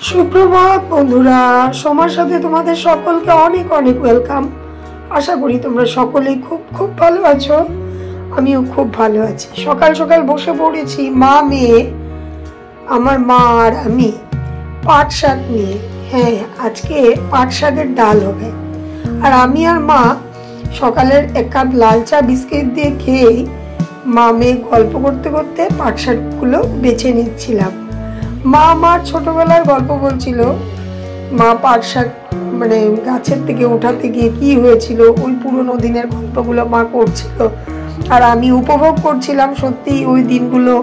সুপ্রভাত বন্ধুরা, সময়ের সাথে তোমাদের সকলকে অনেক অনেক ওয়েলকাম। আশা করি তোমরা সকলেই খুব খুব ভালো আছো। আমিও খুব ভালো আছি। সকাল সকাল বসে পড়েছি মা মেয়ে, আমার মা আর আমি পাট শাক নিয়ে। হ্যাঁ, আজকে পাট শাকের ডাল হবে। আর আমি আর মা সকালের এক কাপ লাল চা বিস্কিট দিয়ে খেয়েই মা মেয়ে গল্প করতে করতে পাট শাকগুলো বেছে নিচ্ছিলাম। মা আমার ছোটবেলার গল্প বলছিল। মা পাট শাক মানে গাছের থেকে ওঠাতে গিয়ে কি হয়েছিল ওই পুরোনো দিনের গল্পগুলো মা করছিল, আর আমি উপভোগ করছিলাম। সত্যি ওই দিনগুলো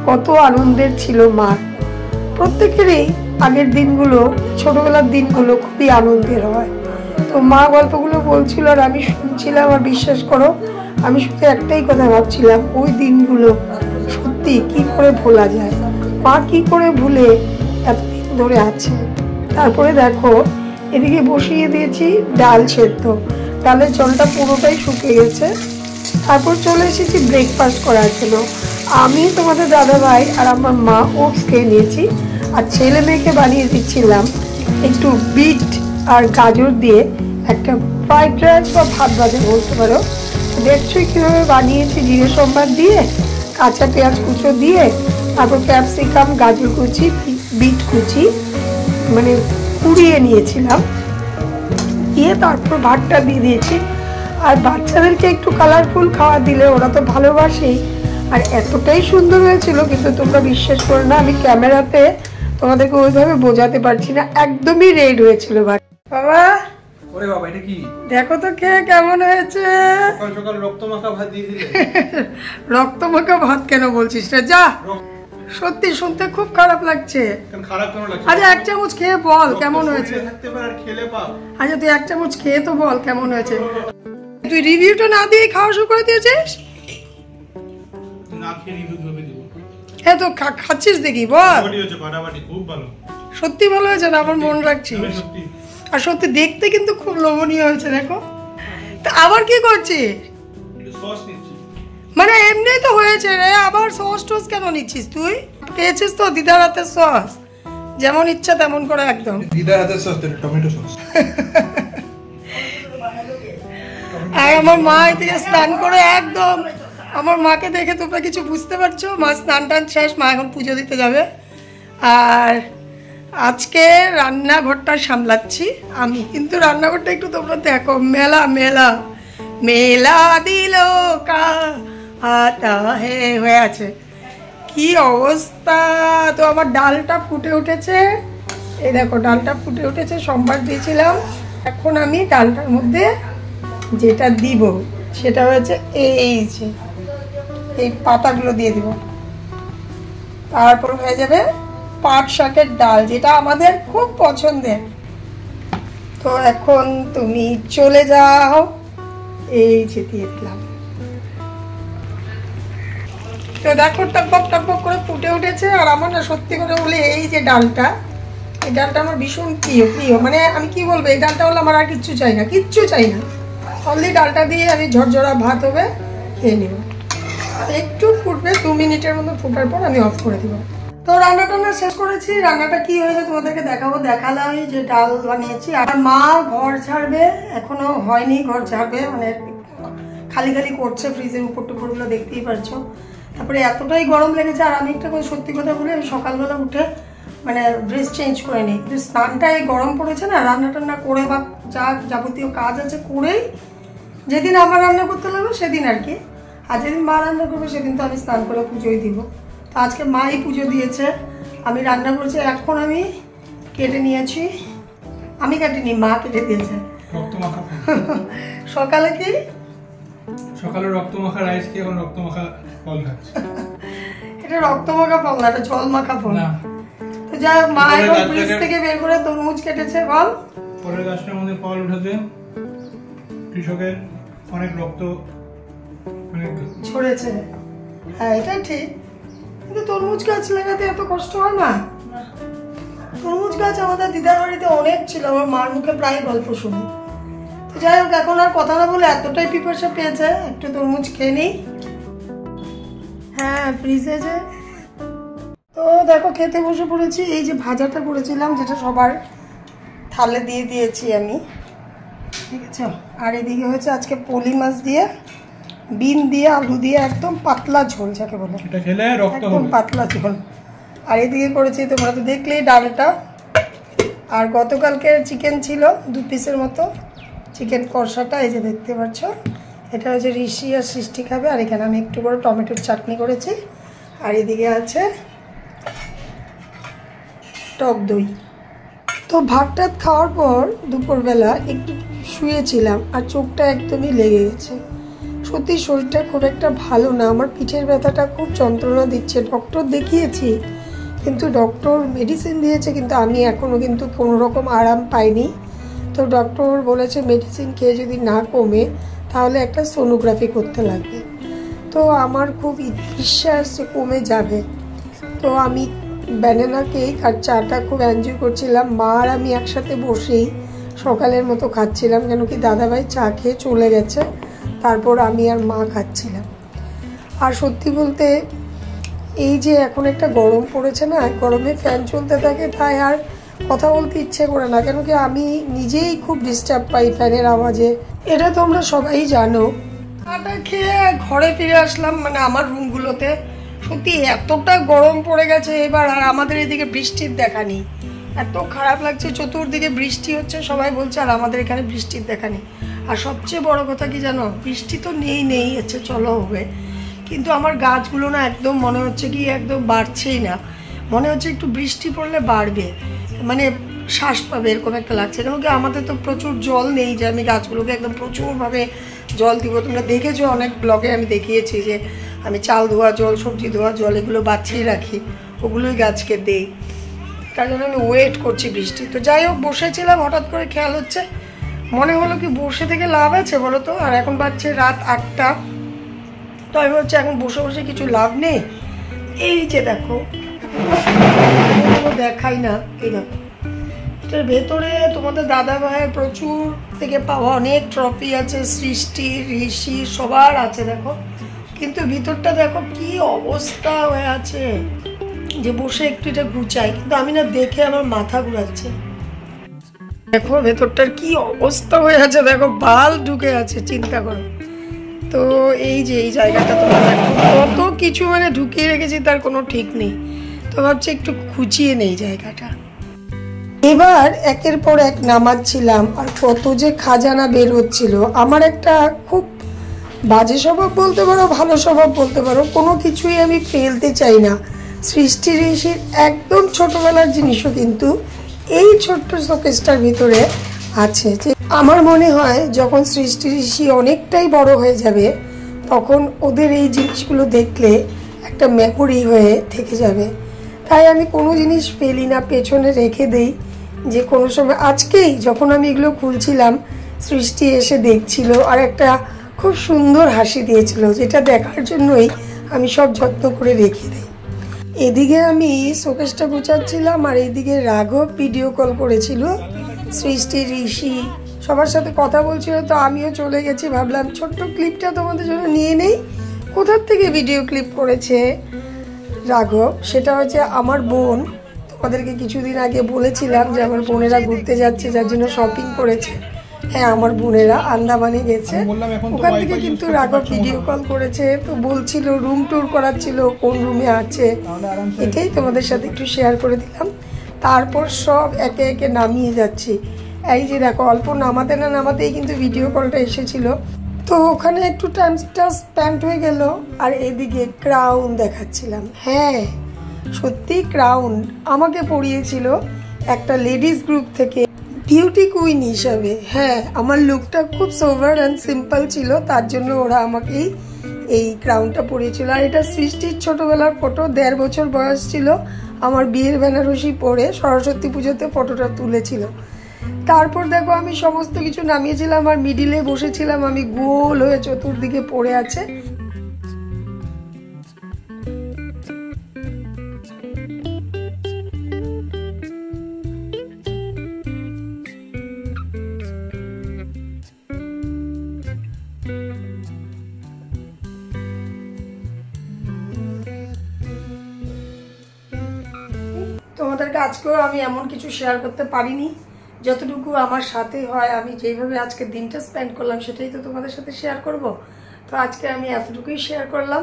কত আনন্দের ছিল। মা প্রত্যেকেরই আগের দিনগুলো, ছোটবেলার দিনগুলো খুবই আনন্দের হয়। তো মা গল্পগুলো বলছিল আর আমি শুনছিলাম। আর বিশ্বাস করো, আমি শুধু একটাই কথা ভাবছিলাম, ওই দিনগুলো সত্যি কি করে ভোলা যায়, মা কি করে ভুলে এতদিন ধরে আছে। তারপরে দেখো, এদিকে বসিয়ে দিয়েছি ডাল সেদ্ধ। ডালের জলটা পুরোটাই শুকিয়ে গেছে। তারপর চলে এসেছি ব্রেকফাস্ট করার জন্য। আমি, তোমাদের দাদা ভাই আর আমার মা ওটস খেয়ে নিয়েছি। আর ছেলে মেয়েকে বানিয়ে দিচ্ছিলাম একটু বিট আর গাজর দিয়ে একটা ফ্রাইড রাইস বা ভাত ভাজা বলতে পারো। দেখছোই কীভাবে বানিয়েছি, জিরে সম্বার দিয়ে, কাঁচা পেঁয়াজ কুচো দিয়ে, তারপর ক্যাপসিকাম, গাজর কুচি, বিট কুচি মানে কুড়িয়ে নিয়েছিলাম, দিয়ে তারপর ভাতটা দিয়ে দিয়েছি। আর বাচ্চাদেরকে একটু কালারফুল খাওয়া দিলে ওরা তো ভালোবাসেই। আর এতটাই সুন্দর হয়েছিল, কিন্তু তোমরা বিশ্বাস করো না, আমি ক্যামেরাতে তোমাদেরকে ওইভাবে বোঝাতে পারছি না, একদমই রেড হয়েছিল ভাত। বাবা, ওরে বাবা, এটা কি? দেখো তো খেয়ে কেমন হয়েছে। সকাল সকাল রক্তমাখা ভাত দিয়ে দিলে। রক্তমাখা ভাত কেন বলছিস রে? যা, সত্যি শুনতে খুব খারাপ লাগছে। খারাপ কেন লাগছে? আচ্ছা এক চামচ খেয়ে বল কেমন হয়েছে। আচ্ছা তুই এক চামচ খেয়ে তো বল কেমন হয়েছে। তুই রিভিউটা না দিয়ে খাওয়া শুরু করে দিয়েছিস? না খেয়ে রিভিউ দেব। হ্যাঁ তো খাচ্ছিস দেখি বল। খুব ভালো। সত্যি ভালো হয়েছে না? আমার মন রাখছিস। আর সত্যি দেখতে কিন্তু খুব লোভনীয় হয়েছে। দেখো তা আবার কি করছিস? সস নিচ্ছি। মানে এমনি তো হয়েছে রে, আবার সস টস কেন নিচ্ছিস তুই? পেয়েছিস তো দিদার হাতের সস, যেমন ইচ্ছা তেমন করে একদম। দিদার হাতের সস তো টমেটো সস। আর আমার মা এদিকে স্নান করে একদম, আমার মাকে দেখে তোমরা কিছু বুঝতে পারছো, মা স্নান টান শেষ, মা এখন পুজো দিতে যাবে। আর আজকে রান্নাঘরটা সামলাচ্ছি আমি, কিন্তু রান্নাঘরটা একটু তোমরা দেখো, মেলা মেলা মেলা দিল কা আটা হয়ে আছে, কি অবস্থা। তো আমার ডালটা ফুটে উঠেছে, এই দেখো ডালটা ফুটে উঠেছে, সোমবার দিয়েছিলাম। এখন আমি ডালটার মধ্যে যেটা দিব সেটা হচ্ছে এই যে এই পাতাগুলো দিয়ে দিব। তারপর হয়ে যাবে পাট শাকের ডাল, যেটা আমাদের খুব পছন্দের। তো এখন তুমি চলে যাও, এই যে দিয়ে দিলাম। তো দেখো টকবক টকবক করে ফুটে উঠেছে। আর আমার না সত্যি করে বলে, এই যে ডালটা, এই ডালটা আমার ভীষণ প্রিয় প্রিয়। মানে আমি কি বলবো, এই ডালটা হলে আমার আর কিচ্ছু চাই না, কিচ্ছু চাই না। অনলি ডালটা দিয়ে আমি ঝরঝরা ভাত হবে খেয়ে নেব। একটু ফুটবে, 2 মিনিটের মতো ফুটার পর আমি অফ করে দিব। তো রান্না টান্না শেষ করেছি। রান্নাটা কি হয়েছে তোমাদেরকে দেখাবো। দেখালাম যে ডাল বানিয়েছি। আর মা ঘর ঝাড়বে, এখনো হয়নি, ঘর ঝাড়বে, মানে খালি খালি করছে, ফ্রিজের উপর টুপুরগুলো দেখতেই পারছো। তারপরে এতটাই গরম লেগেছে। আর আমি একটা সত্যি কথা বলে, সকালবেলা উঠে মানে ড্রেস চেঞ্জ করে নিই, কিন্তু স্নানটা এই গরম পড়েছে না, রান্না টান্না করে বা যা যাবতীয় কাজ আছে করেই যেদিন আমার রান্না করতে লাগবে সেদিন আর কি। আর যেদিন মা রান্না করবে সেদিন তো আমি স্নান করে পুজোই দিব। তো আজকে মাই পুজো দিয়েছে, আমি রান্না করেছি। এখন আমি কেটে নিয়েছি, আমি কাটিনি, মা কেটে দিয়েছে। সকালে কি? সকালে রক্তমাখা রাইস কি, এখন রক্তমাখা ফল খাচ্ছি। এটা রক্তমাখা ফল না, এটা জল মাখা ফল। তো যাই হোক, মা এখন ফ্রিজ থেকে বের করে তরমুজ কেটেছে। বল, পরের গাছটার মধ্যে ফল উঠাতে কৃষকের অনেক রক্ত ছড়েছে। হ্যাঁ এটা ঠিক, কিন্তু তরমুজ গাছ লাগাতে এত কষ্ট হয় না। তরমুজ গাছ আমাদের দিদার বাড়িতে অনেক ছিল, আমার মার মুখে প্রায় গল্প শুনি। তো যাই হোক, এখন আর কথা না বলে এতটাই পিপাসা পেয়েছে, একটু তরমুজ খেয়ে নিই। হ্যাঁ ফ্রিজে যে। তো দেখো খেতে বসে পড়েছি। এই যে ভাজাটা করেছিলাম, যেটা সবার থালে দিয়ে দিয়েছি আমি, ঠিক আছে। আর এদিকে হয়েছে আজকে পলি মাছ দিয়ে, বিন দিয়ে, আলু দিয়ে, একদম পাতলা ঝোল যাকে বলে, এটা খেলে রক্ত হবে, একদম পাতলা ঝোল। আর এদিকে করেছি তোমরা তো দেখলেই ডালটা। আর গতকালকে চিকেন ছিল 2 পিসের মতো, চিকেন কষাটা এই যে দেখতে পাচ্ছ। এটা হচ্ছে ঋষি আর সৃষ্টি খাবে। আর এখানে আমি একটু করে টমেটোর চাটনি করেছি। আর এদিকে আছে টক দই। তো ভাত টাত খাওয়ার পর দুপুরবেলা একটু শুয়েছিলাম আর চোখটা একদমই লেগে গেছে। সত্যি শরীরটা খুব একটা ভালো না, আমার পিঠের ব্যথাটা খুব যন্ত্রণা দিচ্ছে। ডক্টর দেখিয়েছি, কিন্তু ডক্টর মেডিসিন দিয়েছে, কিন্তু আমি এখনও কিন্তু কোনো রকম আরাম পাইনি। তো ডক্টর বলেছে মেডিসিন খেয়ে যদি না কমে তাহলে একটা সোনোগ্রাফি করতে লাগবে। তো আমার খুব বিশ্বাস যে কমে যাবে। তো আমি ব্যানানা কেক আর চাটা খুব এনজয় করছিলাম। মা আর আমি একসাথে বসেই সকালের মতো খাচ্ছিলাম, কেন কি দাদাভাই চা খেয়ে চলে গেছে, তারপর আমি আর মা খাচ্ছিলাম। আর সত্যি বলতে এই যে এখন একটা গরম পড়েছে না, গরমে ফ্যান চলতে থাকে, তাই আর কথা বলতে ইচ্ছে করে না, কেন কি আমি নিজেই খুব ডিস্টার্ব পাই ফ্যানের আওয়াজে। এটা তোমরা সবাই জানো। চাটা খেয়ে ঘরে ফিরে আসলাম, মানে আমার রুমগুলোতে। সত্যি এতটা গরম পড়ে গেছে এবার, আর আমাদের এদিকে বৃষ্টির দেখা নেই। এত খারাপ লাগছে, চতুর্দিকে বৃষ্টি হচ্ছে, সবাই বলছে, আর আমাদের এখানে বৃষ্টির দেখা নেই। আর সবচেয়ে বড় কথা কি জানো, বৃষ্টি তো নেই হচ্ছে, চলো হবে, কিন্তু আমার গাছগুলো না একদম মনে হচ্ছে কি একদম বাড়ছেই না। মনে হচ্ছে একটু বৃষ্টি পড়লে বাড়বে, মানে শ্বাস পাবে এরকম একটা লাগছে। কেন কি আমাদের তো প্রচুর জল নেই যে আমি গাছগুলোকে একদম প্রচুরভাবে জল দিব। তোমরা দেখেছো অনেক ব্লগে আমি দেখিয়েছি যে আমি চাল ধোয়া জল, সবজি ধোয়া জল এগুলো বাঁচিয়ে রাখি, ওগুলোই গাছকে দেই। তার জন্য আমি ওয়েট করছি বৃষ্টি। তো যাই হোক, বসেছিলাম, হঠাৎ করে খেয়াল হচ্ছে, মনে হলো কি বসে থেকে লাভ আছে বলো তো। আর এখন বাজছে রাত 8টা। তো আমি ভাবছি এখন বসে বসে কিছু লাভ নেই। এই যে দেখো, দেখাই না, এই দেখো, এটার ভেতরে তোমাদের দাদা ভাইয়ের প্রচুর থেকে পাওয়া অনেক ট্রফি আছে, সৃষ্টি, ঋষি সবার আছে দেখো। কিন্তু ভিতরটা দেখো কি অবস্থা হয়ে আছে, যে বসে একটু এটা গুছাই, কিন্তু আমি না দেখে আমার মাথা ঘুরাচ্ছে। দেখো ভেতরটার কি অবস্থা হয়ে আছে, দেখো বাল ঢুকে আছে, চিন্তা করো। তো এই যে এই জায়গাটা তোমরা দেখো, কত কিছু মানে ঢুকিয়ে রেখেছি তার কোনো ঠিক নেই। তো ভাবছি একটু খুঁচিয়ে নেই জায়গাটা। এবার একের পর এক নামাচ্ছিলাম, আর কত যে খাজানা বের হচ্ছিল। আমার একটা খুব বাজে স্বভাব বলতে পারো, ভালো স্বভাব বলতে পারো, কোনো কিছুই আমি ফেলতে চাই না। সৃষ্টি ঋষির একদম ছোটবেলার জিনিসও কিন্তু এই ছোট্ট শোকেসটার ভিতরে আছে। যে আমার মনে হয় যখন সৃষ্টি ঋষি অনেকটাই বড় হয়ে যাবে, তখন ওদের এই জিনিসগুলো দেখলে একটা মেমোরি হয়ে থেকে যাবে। তাই আমি কোনো জিনিস ফেলি না, পেছনে রেখে দেই। যে কোনো সময়, আজকেই যখন আমি এগুলো খুলছিলাম, সৃষ্টি এসে দেখছিল আর একটা খুব সুন্দর হাসি দিয়েছিল, যেটা দেখার জন্যই আমি সব যত্ন করে রেখে দিই। এদিকে আমি শোকেসটা গুছাচ্ছিলাম, আর এইদিকে রাঘব ভিডিও কল করেছিল, সৃষ্টি, ঋষি সবার সাথে কথা বলছিল। তো আমিও চলে গেছি, ভাবলাম ছোট্ট ক্লিপটা তোমাদের জন্য নিয়ে নেই। কোথার থেকে ভিডিও ক্লিপ করেছে রাঘব, সেটা হচ্ছে আমার বোন। তোমাদেরকে কিছুদিন আগে বলেছিলাম যে আমার বোনেরা ঘুরতে যাচ্ছে, যার জন্য শপিং করেছে। হ্যাঁ, আমার বোনেরা আন্দামানে গেছে, ওখান থেকে কিন্তু রাঘব ভিডিও কল করেছে। তো বলছিল, রুম ট্যুর করাচ্ছিল, কোন রুমে আছে, এটাই তোমাদের সাথে একটু শেয়ার করে দিলাম। তারপর সব একে একে নামিয়ে যাচ্ছি। এই যে দেখো, অল্প নামাতে না নামাতেই কিন্তু ভিডিও কলটা এসেছিল। তো ওখানে একটু টাইমটা স্পেন্ড হয়ে গেল। আর এদিকে ক্রাউন দেখাচ্ছিলাম। হ্যাঁ সত্যি ক্রাউন আমাকে পরিয়েছিল একটা লেডিস গ্রুপ থেকে, বিউটি কুইন হিসাবে। হ্যাঁ, আমার লুকটা খুব সোভার অ্যান্ড সিম্পল ছিল, তার জন্য ওরা আমাকেই এই ক্রাউনটা পরিয়েছিল। আর এটা সৃষ্টির ছোটবেলার ফটো, 1.5 বছর বয়স ছিল, আমার বিয়ের বেনারসি পরে সরস্বতী পুজোতে ফটোটা তুলেছিল। তারপর দেখো আমি সমস্ত কিছু নামিয়েছিলাম, আর মিডিলে বসেছিলাম আমি, গোল হয়ে চতুর্দিকে পড়ে আছে। আজকেও আমি এমন কিছু শেয়ার করতে পারিনি, যতটুকু আমার সাথে হয় আমি যেইভাবে আজকে দিনটা স্পেন্ড করলাম সেটাই তো তোমাদের সাথে শেয়ার করব। তো আজকে আমি এতটুকুই শেয়ার করলাম।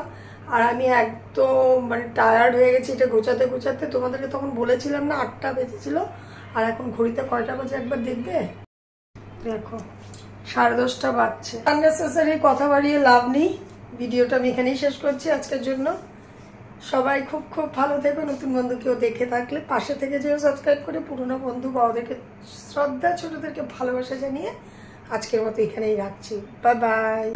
আর আমি একদম মানে টায়ার্ড হয়ে গেছি এটা গোছাতে গোছাতে। তোমাদেরকে তখন বলেছিলাম না 8টা বেজেছিল, আর এখন ঘড়িতে কয়টা বাজে একবার দেখবে, দেখো 10:30 বাজছে। আননেসেসারি কথা বাড়িয়ে লাভ নেই, ভিডিওটা আমি এখানেই শেষ করছি আজকের জন্য। সবাই খুব খুব ভালো থেকো। নতুন বন্ধু কেউ দেখে থাকলে পাশে থেকে যেও সাবস্ক্রাইব করে। পুরনো বন্ধু বা ওদেরকে শ্রদ্ধা, ছোটদেরকে ভালোবাসা জানিয়ে আজকের মতো এখানেই রাখছি। Bye bye.